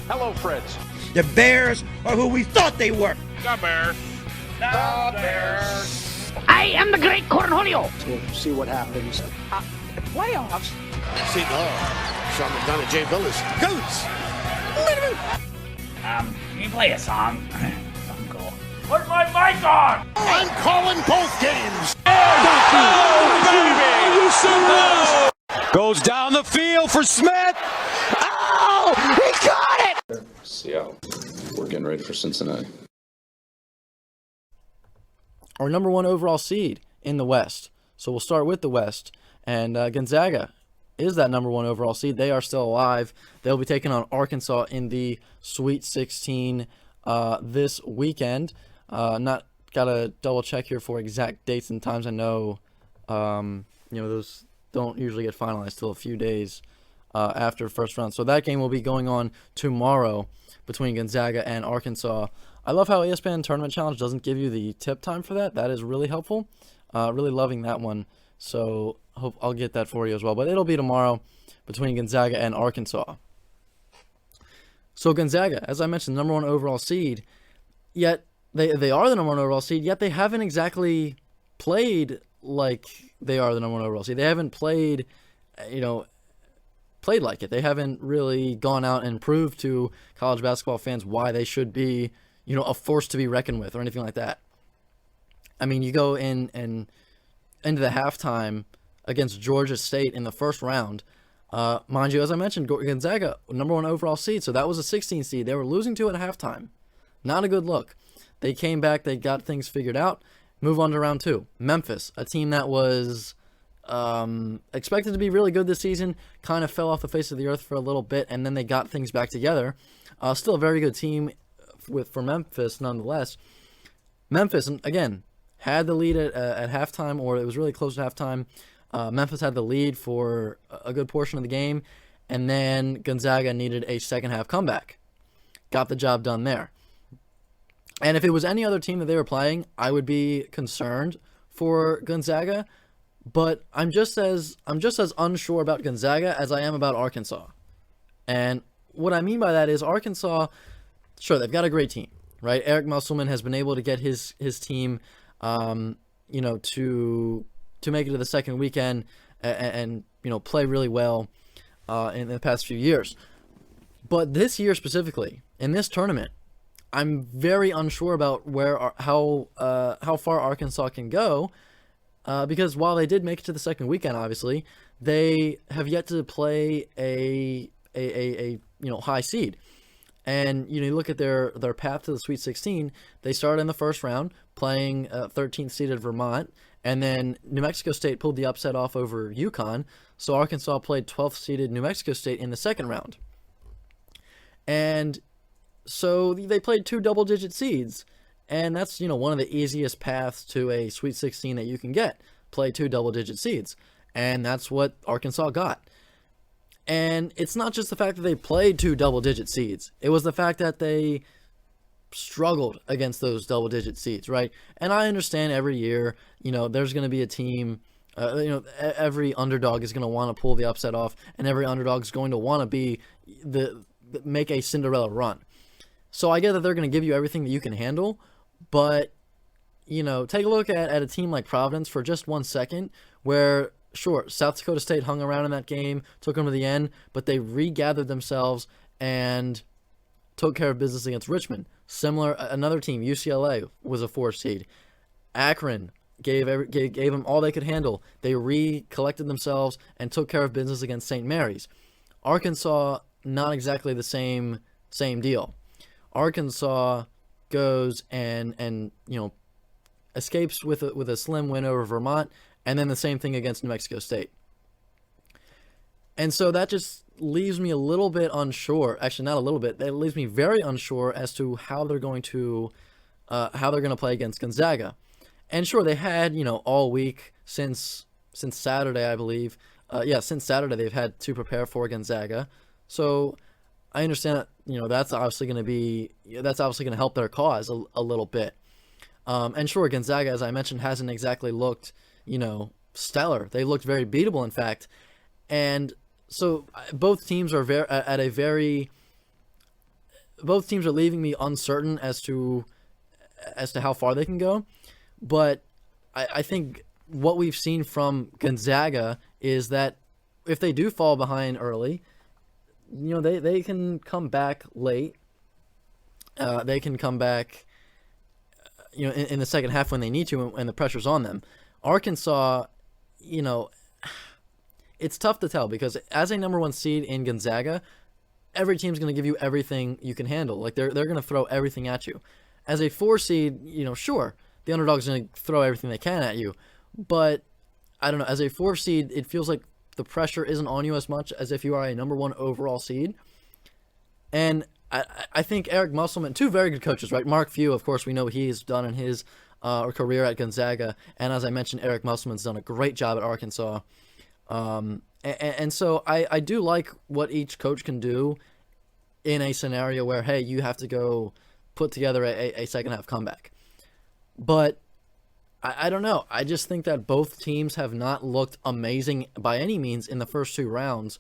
Hello, friends. The Bears are who we thought they were. The Bears. The Bears. I am the great Cornholio. We'll see what happens. Playoffs? Seton Hall. Sean McDonough, Jay Billis. Goats. Can you play a song? Something cool. Put my mic on! I'm calling both games. Oh, baby! Are you serious? Goes down the field for Smith. Oh, he got it! Seattle. We're getting ready for Cincinnati. Our number 1 overall seed in the West. So we'll start with the West. And Gonzaga is that number 1 overall seed. They are still alive. They'll be taking on Arkansas in the Sweet 16 this weekend. Not gotta double check here for exact dates and times. I know, those don't usually get finalized till a few days after first round. So that game will be going on tomorrow between Gonzaga and Arkansas. I love how ESPN Tournament Challenge doesn't give you the tip time for that. That is really helpful. Really loving that one. So hope I'll get that for you as well. But it'll be tomorrow between Gonzaga and Arkansas. So Gonzaga, as I mentioned, number 1 overall seed, yet they are the number 1 overall seed, yet they haven't exactly played like they are the number 1 overall seed. They haven't played like it. They haven't really gone out and proved to college basketball fans why they should be, a force to be reckoned with or anything like that. I mean, you go in and into the halftime against Georgia State in the first round. Mind you, as I mentioned, Gonzaga, number 1 overall seed, so that was a 16 seed. They were losing to it at halftime. Not a good look. They came back, they got things figured out. Move on to round 2. Memphis, a team that was expected to be really good this season, kind of fell off the face of the earth for a little bit, and then they got things back together. Still a very good team for Memphis, nonetheless. Memphis, again, had the lead at halftime, or it was really close to halftime. Memphis had the lead for a good portion of the game, and then Gonzaga needed a second-half comeback. Got the job done there. And if it was any other team that they were playing, I would be concerned for Gonzaga, but I'm just as unsure about Gonzaga as I am about Arkansas. And what I mean by that is Arkansas, sure, they've got a great team, right? Eric Musselman has been able to get his team to make it to the second weekend and play really well in the past few years. But this year specifically, in this tournament, I'm very unsure about how far Arkansas can go, because while they did make it to the second weekend, obviously, they have yet to play a high seed. And you look at their path to the Sweet 16. They started in the first round playing 13th seeded Vermont, and then New Mexico State pulled the upset off over UConn. So Arkansas played 12th seeded New Mexico State in the second round, and so they played 2 double-digit seeds, and that's one of the easiest paths to a Sweet 16 that you can get. Play 2 double-digit seeds, and that's what Arkansas got. And it's not just the fact that they played 2 double-digit seeds. It was the fact that they struggled against those double-digit seeds, right? And I understand every year, there's going to be a team, every underdog is going to want to pull the upset off, and every underdog is going to want to be make a Cinderella run. So I get that they're going to give you everything that you can handle, but, take a look at a team like Providence for just 1 second, where, sure, South Dakota State hung around in that game, took them to the end, but they regathered themselves and took care of business against Richmond. Similar, another team, UCLA, was a 4 seed. Akron gave them all they could handle. They recollected themselves and took care of business against St. Mary's. Arkansas, not exactly the same deal. Arkansas goes and escapes with a slim win over Vermont, and then the same thing against New Mexico State. And so that just leaves me a little bit unsure. Actually, not a little bit. That leaves me very unsure as to how they're going to play against Gonzaga. And sure, they had all week since Saturday, I believe. Since Saturday they've had to prepare for Gonzaga. So I understand that that's obviously going to help their cause a little bit. And sure, Gonzaga, as I mentioned, hasn't exactly looked stellar. They looked very beatable, in fact. And So both teams are both teams are leaving me uncertain as to how far they can go, but I think what we've seen from Gonzaga is that if they do fall behind early, they can come back late. They can come back, in the second half when they need to, and the pressure's on them. Arkansas, it's tough to tell because as a number 1 seed in Gonzaga, every team's going to give you everything you can handle. Like they're going to throw everything at you. As a 4 seed, sure, the underdog's going to throw everything they can at you, but I don't know. As a 4 seed, it feels like the pressure isn't on you as much as if you are a number 1 overall seed. And I think Eric Musselman, 2 very good coaches, right? Mark Few, of course, we know what he's done in his career at Gonzaga, and as I mentioned, Eric Musselman's done a great job at Arkansas. And so I do like what each coach can do in a scenario where, hey, you have to go put together a second half comeback. But I don't know. I just think that both teams have not looked amazing by any means in the first 2 rounds.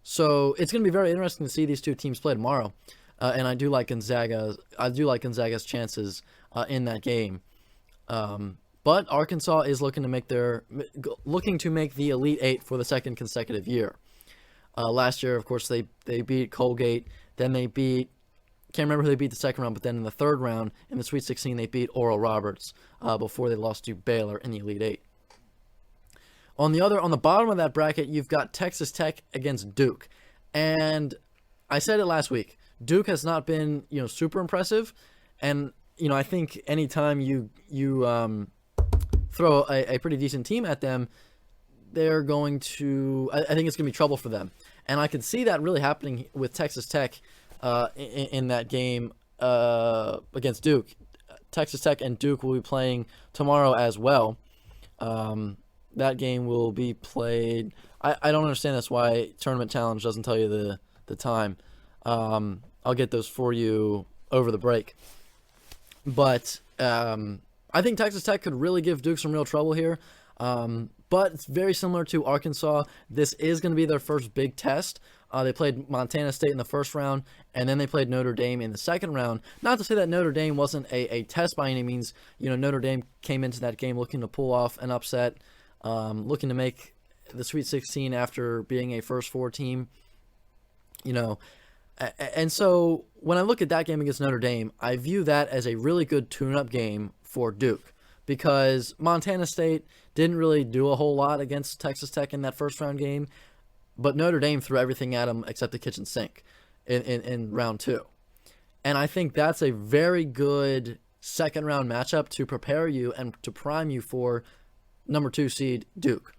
So it's going to be very interesting to see these 2 teams play tomorrow. And I do like Gonzaga. I do like Gonzaga's chances in that game. But Arkansas is looking to make the Elite 8 for the second consecutive year. Last year, of course, they beat Colgate. Then they can't remember who they beat the second round, but then in the third round, in the Sweet 16, they beat Oral Roberts before they lost to Baylor in the Elite 8. On the bottom of that bracket, you've got Texas Tech against Duke. And I said it last week. Duke has not been, super impressive. And, I think anytime you throw a pretty decent team at them, they're going to, I think it's going to be trouble for them. And I could see that really happening with Texas Tech in that game against Duke. Texas Tech and Duke will be playing tomorrow as well. That game will be played. I don't understand that's why Tournament Challenge doesn't tell you the time. I'll get those for you over the break. But I think Texas Tech could really give Duke some real trouble here. But it's very similar to Arkansas. This is going to be their first big test. They played Montana State in the first round, and then they played Notre Dame in the second round. Not to say that Notre Dame wasn't a test by any means. Notre Dame came into that game looking to pull off an upset, looking to make the Sweet 16 after being a first 4 team. And so when I look at that game against Notre Dame, I view that as a really good tune-up game for Duke because Montana State didn't really do a whole lot against Texas Tech in that first round game, but Notre Dame threw everything at them except the kitchen sink in round 2. And I think that's a very good second round matchup to prepare you and to prime you for number 2 seed Duke.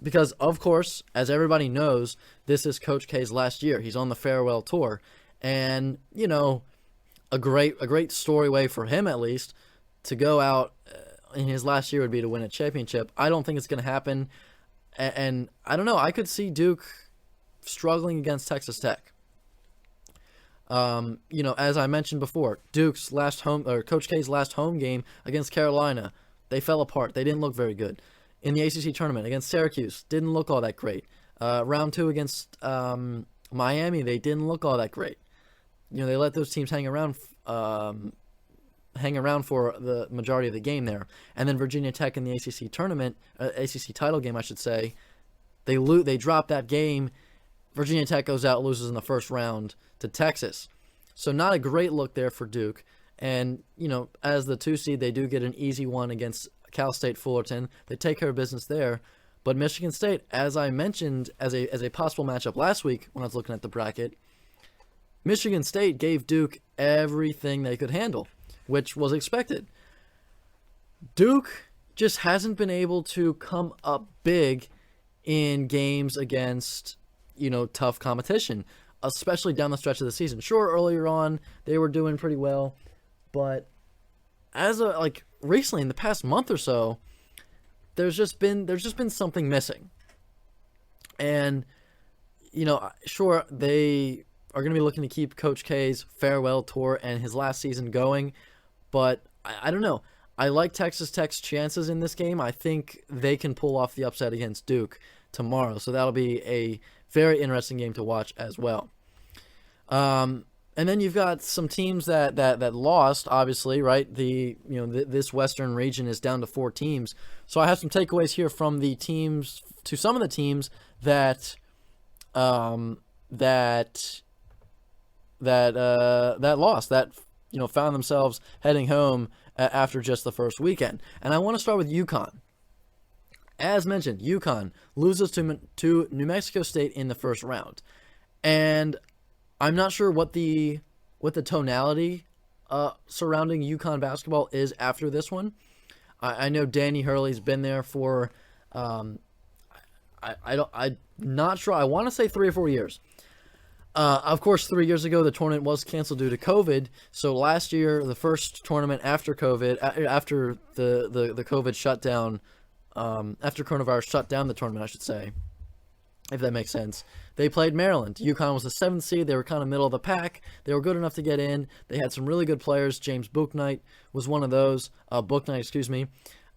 Because, of course, as everybody knows, this is Coach K's last year. He's on the farewell tour. And, a great story way for him, at least, to go out in his last year would be to win a championship. I don't think it's going to happen. And I don't know. I could see Duke struggling against Texas Tech. As I mentioned before, Duke's Coach K's last home game against Carolina, they fell apart. They didn't look very good. In the ACC tournament against Syracuse, didn't look all that great. Round 2 against Miami, they didn't look all that great. They let those teams hang around for the majority of the game there. And then Virginia Tech in the ACC tournament, ACC title game, I should say, they drop that game. Virginia Tech goes out, loses in the first round to Texas. So not a great look there for Duke. And, as the 2 seed, they do get an easy one against Cal State Fullerton. They take care of business there. But Michigan State, as I mentioned as a possible matchup last week when I was looking at the bracket, Michigan State gave Duke everything they could handle, which was expected. Duke just hasn't been able to come up big in games against, tough competition, especially down the stretch of the season. Sure, earlier on, they were doing pretty well, but recently in the past month or so, there's just been something missing. And, sure, they are going to be looking to keep Coach K's farewell tour and his last season going, but I don't know. I like Texas Tech's chances in this game. I think they can pull off the upset against Duke. tomorrow. So that'll be a very interesting game to watch as well. And then you've got some teams that lost, obviously, right? This Western region is down to 4 teams. So I have some takeaways here from the teams, to some of the teams that lost, that found themselves heading home after just the first weekend. And I want to start with UConn. As mentioned, UConn loses to New Mexico State in the first round. And I'm not sure what the tonality surrounding UConn basketball is after this one. I know Danny Hurley's been there for I'm not sure. I want to say 3 or 4 years. Of course, 3 years ago the tournament was canceled due to COVID. So last year, the first tournament after COVID, after the COVID shutdown, after coronavirus shut down the tournament, I should say, if that makes sense. They played Maryland. UConn was the 7th seed. They were kind of middle of the pack. They were good enough to get in. They had some really good players. James Bouknight was one of those. Bouknight, excuse me.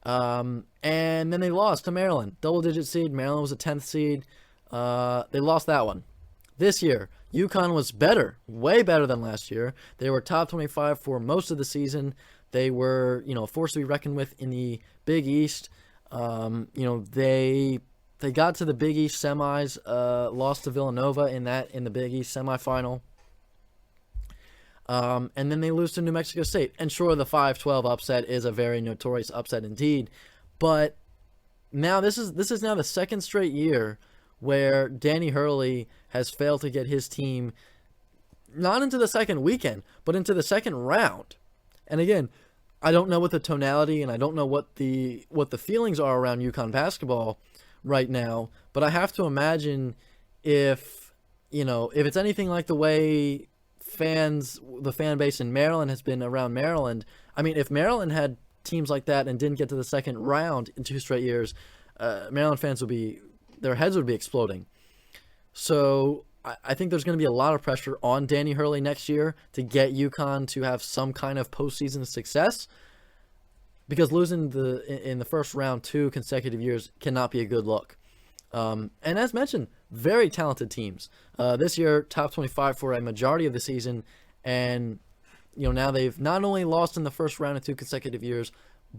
And then they lost to Maryland. Double-digit seed. Maryland was a 10th seed. They lost that one. This year, UConn was better, way better than last year. They were top 25 for most of the season. They were, a force to be reckoned with in the Big East. They got to the Big East semis, lost to Villanova in the Big East semifinal. And then they lose to New Mexico State. And sure, the 5-12 upset is a very notorious upset indeed. But now this is now the second straight year where Danny Hurley has failed to get his team not into the second weekend, but into the second round. And again, I don't know what the tonality and I don't know what the feelings are around UConn basketball right now, but I have to imagine if it's anything like the way the fan base in Maryland has been around Maryland. I mean, if Maryland had teams like that and didn't get to the second round in 2 straight years, Maryland fans their heads would be exploding. So I think there's going to be a lot of pressure on Danny Hurley next year to get UConn to have some kind of postseason success, because losing in the first round 2 consecutive years cannot be a good look. And as mentioned, very talented teams. This year, top 25 for a majority of the season, and now they've not only lost in the first round in 2 consecutive years,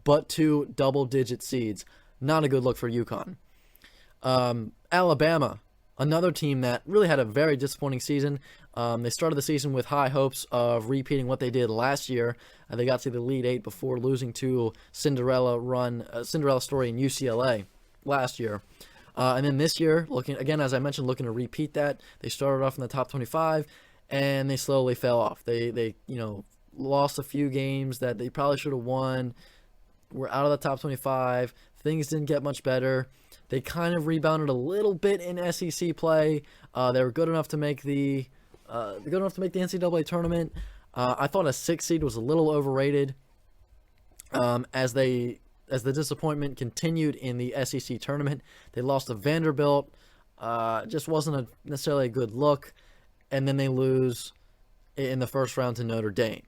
but 2 double-digit seeds. Not a good look for UConn. Alabama, another team that really had a very disappointing season. They started the season with high hopes of repeating what they did last year. They got to the Elite 8 before losing to Cinderella story in UCLA last year. And then this year, looking to repeat that. They started off in the top 25, and they slowly fell off. They lost a few games that they probably should have won. Were out of the top 25. Things didn't get much better. They kind of rebounded a little bit in SEC play. They were good enough to make the NCAA tournament. I thought a 6 seed was a little overrated. As the disappointment continued in the SEC tournament, they lost to Vanderbilt. Just wasn't necessarily a good look, and then they lose in the first round to Notre Dame.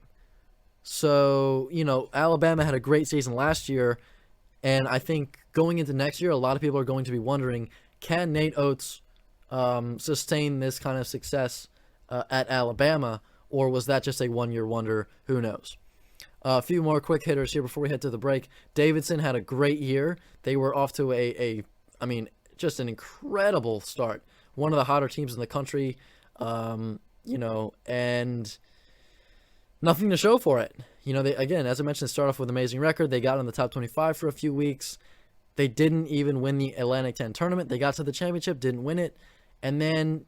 So Alabama had a great season last year. And I think going into next year, a lot of people are going to be wondering, can Nate Oates sustain this kind of success at Alabama, or was that just a one-year wonder? Who knows? A few more quick hitters here before we head to the break. Davidson had a great year. They were off to just an incredible start. One of the hotter teams in the country, and nothing to show for it. They, again, as I mentioned, start off with an amazing record. They got in the top 25 for a few weeks. They didn't even win the Atlantic 10 tournament. They got to the championship, didn't win it. And then,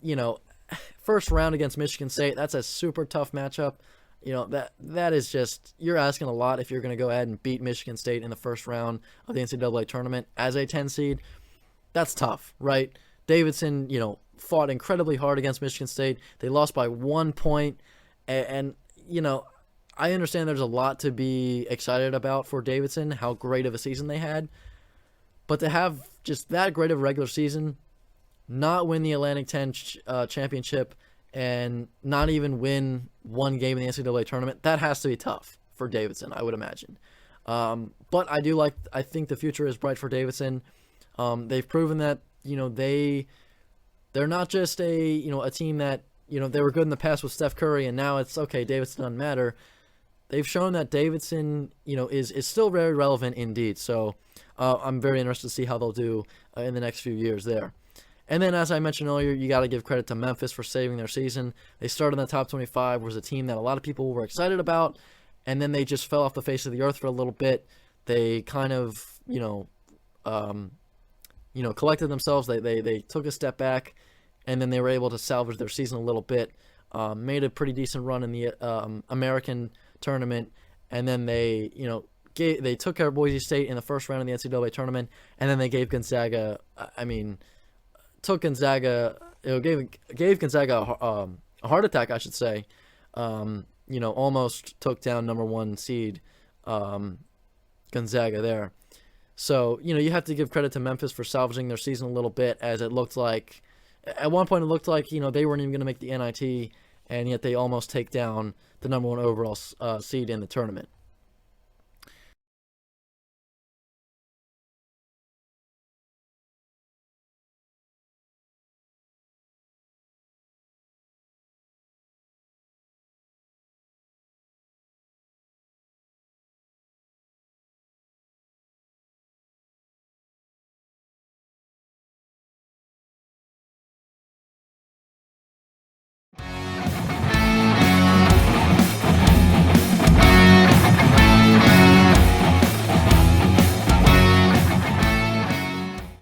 first round against Michigan State, that's a super tough matchup. That is just, you're asking a lot if you're going to go ahead and beat Michigan State in the first round of the NCAA tournament as a 10 seed. That's tough, right? Davidson, fought incredibly hard against Michigan State. They lost by 1 point. And I understand there's a lot to be excited about for Davidson, how great of a season they had. But to have just that great of a regular season, not win the Atlantic 10 championship, and not even win one game in the NCAA tournament, that has to be tough for Davidson, I would imagine. But I think the future is bright for Davidson. They've proven that they're not just a team that, they were good in the past with Steph Curry and now it's okay, Davidson doesn't matter. They've shown that Davidson, is still very relevant indeed. So I'm very interested to see how they'll do in the next few years there. And then, as I mentioned earlier, you got to give credit to Memphis for saving their season. They started in the top 25, was a team that a lot of people were excited about, and then they just fell off the face of the earth for a little bit. They kind of, collected themselves. They took a step back, and then they were able to salvage their season a little bit. Made a pretty decent run in the American tournament, and then they took care of Boise State in the first round of the NCAA tournament, and then they gave Gonzaga. Gave Gonzaga a heart attack, I should say. Almost took down number 1 seed Gonzaga there. So, you have to give credit to Memphis for salvaging their season a little bit, as it looked like, at one point it looked like, they weren't even going to make the NIT, and yet they almost take down the number 1 overall seed in the tournament.